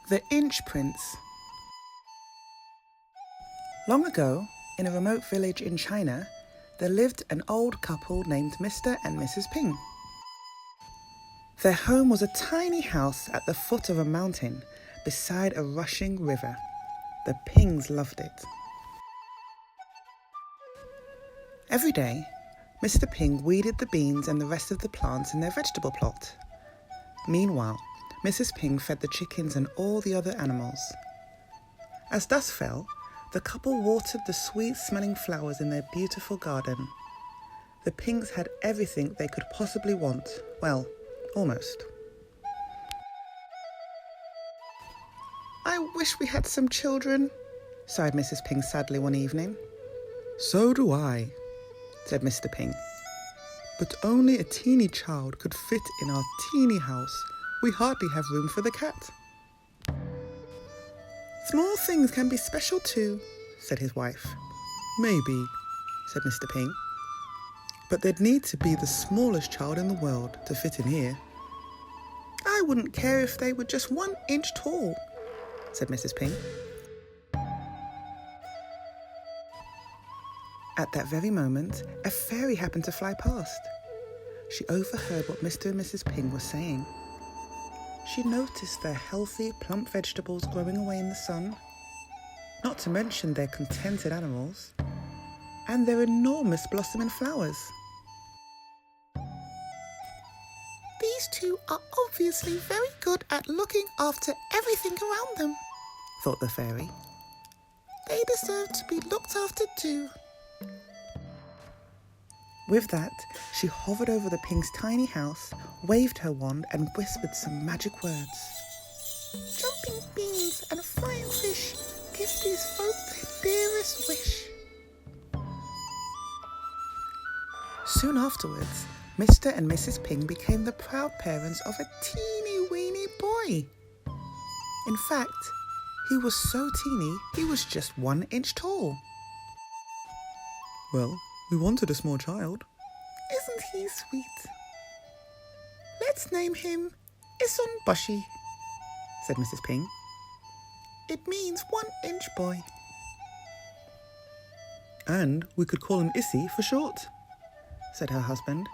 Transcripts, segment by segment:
The Inch Prince. Long ago, in a remote village in China, there lived an old couple named Mr. and Mrs. Ping. Their home was a tiny house at the foot of a mountain beside a rushing river. The Pings loved it. Every day, Mr. Ping weeded the beans and the rest of the plants in their vegetable plot. Meanwhile, Mrs. Ping fed the chickens and all the other animals. As dusk fell, the couple watered the sweet-smelling flowers in their beautiful garden. The Pings had everything they could possibly want. Well, almost. "I wish we had some children," sighed Mrs. Ping sadly one evening. "So do I," said Mr. Ping. "But only a teeny child could fit in our teeny house. We hardly have room for the cat." "Small things can be special too," said his wife. "Maybe," said Mr. Ping. "But there'd need to be the smallest child in the world to fit in here." "I wouldn't care if they were just 1 inch tall," said Mrs. Ping. At that very moment, a fairy happened to fly past. She overheard what Mr. and Mrs. Ping were saying. She noticed their healthy, plump vegetables growing away in the sun, not to mention their contented animals, and their enormous blossoming flowers. "These two are obviously very good at looking after everything around them," thought the fairy. "They deserve to be looked after too." With that, she hovered over the Ping's tiny house, waved her wand, and whispered some magic words. "Jumping beans and flying fish, give these folk their dearest wish." Soon afterwards, Mr. and Mrs. Ping became the proud parents of a teeny-weeny boy. In fact, he was so teeny he was just 1 inch tall. "Well, we wanted a small child." "Isn't he sweet? Let's name him Isunbushi," said Mrs. Ping. "It means 1 inch boy." "And we could call him Issy for short," said her husband.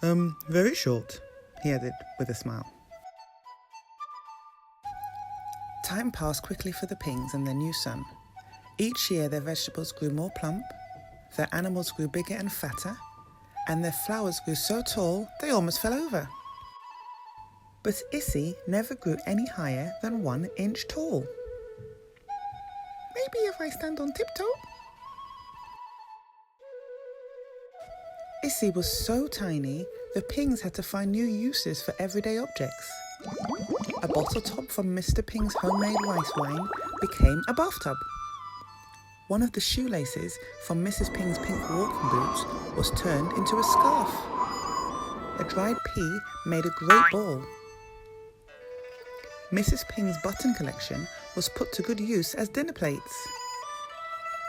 Very short," he added with a smile. Time passed quickly for the Pings and their new son. Each year their vegetables grew more plump, their animals grew bigger and fatter, and their flowers grew so tall they almost fell over. But Issy never grew any higher than 1 inch tall. "Maybe if I stand on tiptoe?" Issy was so tiny, the Pings had to find new uses for everyday objects. A bottle top from Mr. Ping's homemade rice wine became a bathtub. One of the shoelaces from Mrs. Ping's pink walking boots was turned into a scarf. A dried pea made a great ball. Mrs. Ping's button collection was put to good use as dinner plates.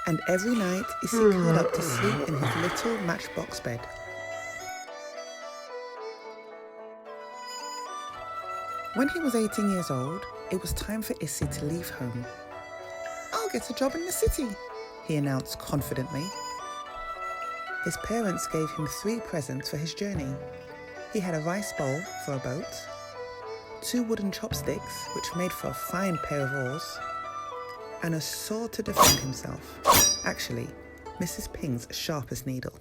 And every night, Issy curled up to sleep in his little matchbox bed. When he was 18 years old, it was time for Issy to leave home. "I'll get a job in the city," he announced confidently. His parents gave him 3 presents for his journey. He had a rice bowl for a boat, 2 wooden chopsticks, which made for a fine pair of oars, and a sword to defend himself. Actually, Mrs. Ping's sharpest needle.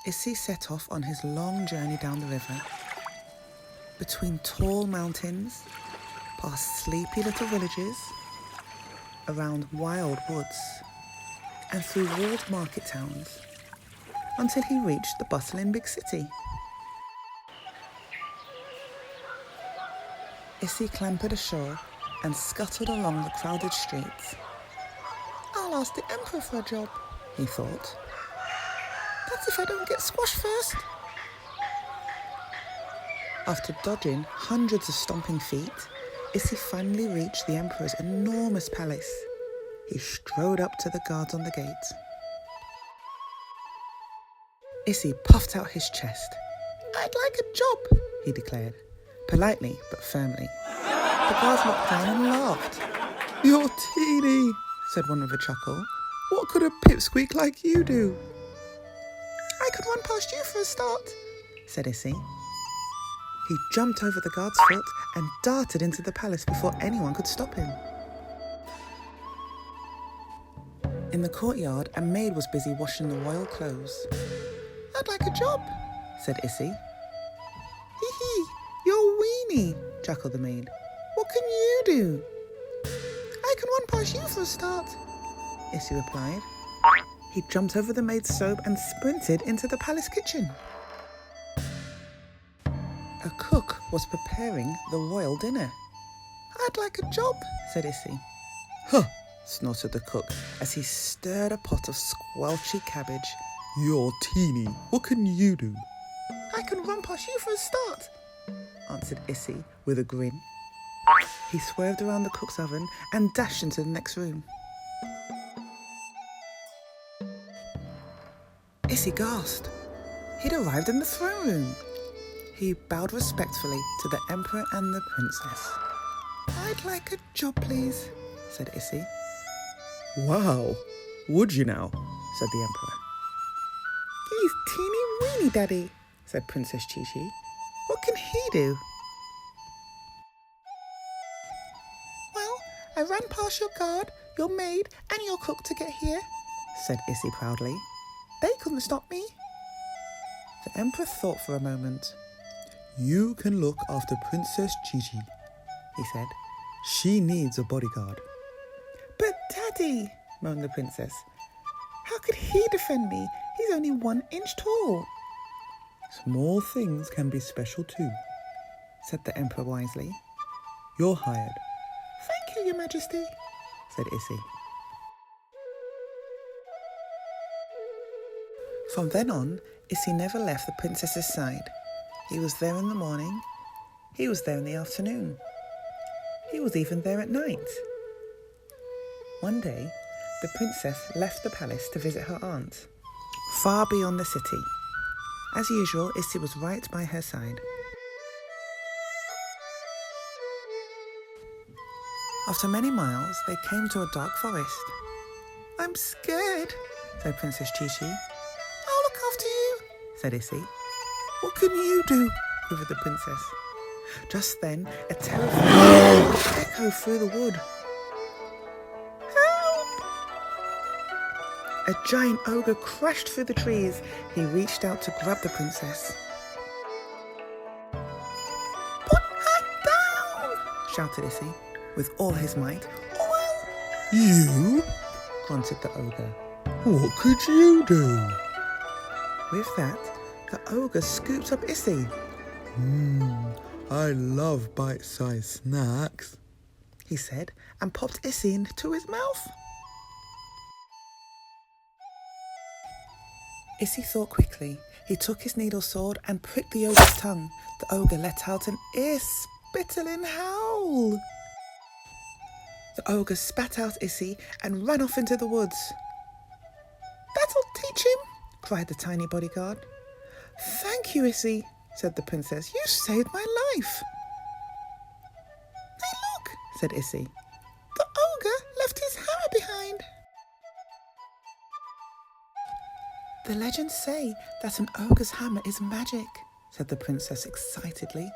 Issy set off on his long journey down the river. Between tall mountains, past sleepy little villages, around wild woods, and through walled market towns, until he reached the bustling big city. Issy clambered ashore and scuttled along the crowded streets. "I'll ask the emperor for a job," he thought. "That's if I don't get squashed first." After dodging hundreds of stomping feet, Issy finally reached the emperor's enormous palace. He strode up to the guards on the gate. Issy puffed out his chest. "I'd like a job," he declared, politely but firmly. The guards looked down and laughed. "You're teeny," said one with a chuckle. "What could a pipsqueak like you do?" "I could run past you for a start," said Issy. He jumped over the guard's foot and darted into the palace before anyone could stop him. In the courtyard, a maid was busy washing the royal clothes. "I'd like a job," said Issy. "Hee hee, you're weenie," chuckled the maid. "What can you do?" "I can run past you for a start," Issy replied. He jumped over the maid's soap and sprinted into the palace kitchen. A cook was preparing the royal dinner. "I'd like a job," said Issy. "Huh," snorted the cook as he stirred a pot of squelchy cabbage. "You're teeny. What can you do?" "I can run past you for a start," answered Issy with a grin. He swerved around the cook's oven and dashed into the next room. Issy gasped. He'd arrived in the throne room. He bowed respectfully to the Emperor and the Princess. "I'd like a job, please," said Issy. "Wow, would you now?" said the Emperor. "He's teeny weeny, Daddy," said Princess Chi-Chi. "What can he do?" "Well, I ran past your guard, your maid, and your cook to get here," said Issy proudly. "They couldn't stop me." The Emperor thought for a moment. "You can look after Princess Chi-Chi," he said. "She needs a bodyguard." "But Daddy," moaned the princess, "how could he defend me? He's only 1 inch tall." "Small things can be special too," said the Emperor wisely. "You're hired." "Thank you, Your Majesty," said Issy. From then on, Issy never left the princess's side. He was there in the morning. He was there in the afternoon. He was even there at night. One day, the princess left the palace to visit her aunt, far beyond the city. As usual, Issy was right by her side. After many miles, they came to a dark forest. "I'm scared," said Princess Chi-Chi. "I'll look after you," said Issy. "What can you do?" quivered the princess. Just then, a terrifying cry echoed through the wood. "Help!" A giant ogre crashed through the trees. He reached out to grab the princess. "Put her down!" shouted Issy with all his might. "Well..." "You?" grunted the ogre. "What could you do?" With that, the ogre scooped up Issy. "I love bite-sized snacks," he said, and popped Issy into his mouth. Issy thought quickly. He took his needle sword and pricked the ogre's tongue. The ogre let out an ear-spittling howl. The ogre spat out Issy and ran off into the woods. "That'll teach him," cried the tiny bodyguard. "Thank you, Issy," said the princess. "You saved my life." "Hey, look," said Issy. "The ogre left his hammer behind." "The legends say that an ogre's hammer is magic," said the princess excitedly.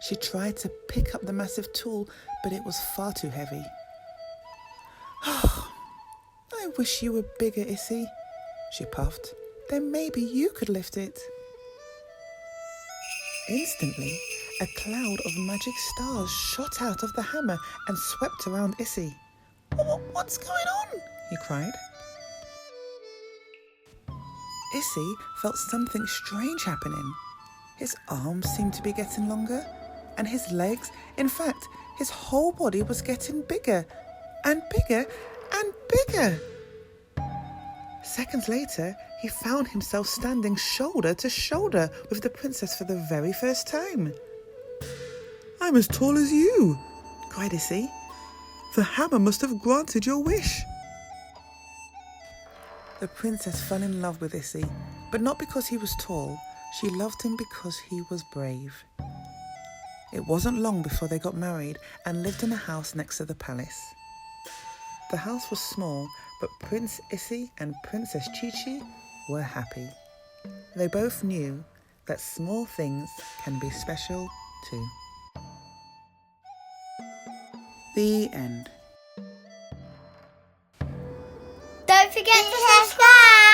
She tried to pick up the massive tool, but it was far too heavy. "Oh, I wish you were bigger, Issy," she puffed. "Then maybe you could lift it." Instantly, a cloud of magic stars shot out of the hammer and swept around Issy. "What's going on?" he cried. Issy felt something strange happening. His arms seemed to be getting longer, and his legs, in fact, his whole body was getting bigger and bigger and bigger. Seconds later, he found himself standing shoulder to shoulder with the princess for the very first time. "I'm as tall as you," cried Issy. "The hammer must have granted your wish." The princess fell in love with Issy, but not because he was tall. She loved him because he was brave. It wasn't long before they got married and lived in a house next to the palace. The house was small, but Prince Issy and Princess Chi-Chi were happy. They both knew that small things can be special too. The end. Don't forget to subscribe.